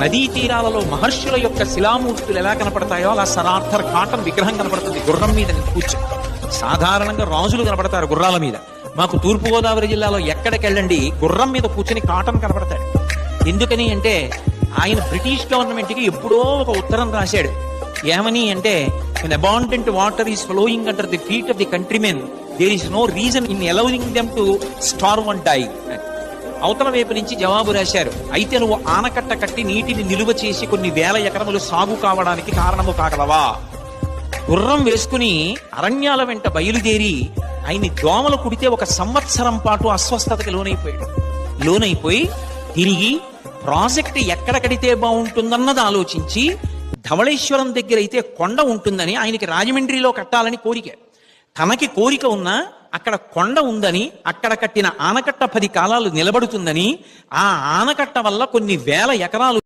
నదీ తీరాలలో మహర్షుల యొక్క శిలామూర్తులు ఎలా కనపడతాయో అలా సరార్థర్ కాటన్ విగ్రహం కనపడుతుంది గుర్రం మీద కూర్చొని. సాధారణంగా రాజులు కనపడతారు గుర్రాల మీద. మాకు తూర్పుగోదావరి జిల్లాలో ఎక్కడికి వెళ్ళండి గుర్రం మీద కూర్చొని కాటన్ కనపడతాడు. ఎందుకని అంటే ఆయన బ్రిటిష్ గవర్నమెంట్ కి ఎప్పుడో ఒక ఉత్తరం రాశాడు. ఏమని అంటే, when abundant water is flowing under the feet of the countrymen, there is no reason in allowing them to starve and die. అవతల వైపు నుంచి జవాబు రాశారు, అయితే నువ్వు ఆనకట్ట కట్టి నీటిని నిలువ చేసి కొన్ని వేల ఎకరములు సాగు కావడానికి కారణము కాగలవా? గుర్రం వేసుకుని అరణ్యాల వెంట బయలుదేరి ఆయన్ని దోమలు కుడితే 1 సంవత్సరం పాటు అస్వస్థతకి లోనైపోయి తిరిగి ప్రాజెక్ట్ ఎక్కడ కడితే బాగుంటుందన్నది ఆలోచించి ధవళేశ్వరం దగ్గర అయితే కొండ ఉంటుందని ఆయనకి రాజమండ్రిలో కట్టాలని కోరిక. తనకి కోరిక ఉన్నా అక్కడ కొండ ఉందని, అక్కడ కట్టిన ఆనకట్ట 10 కాలాలు నిలబడుతుందని, ఆ ఆనకట్ట వల్ల కొన్ని వేల ఎకరాలు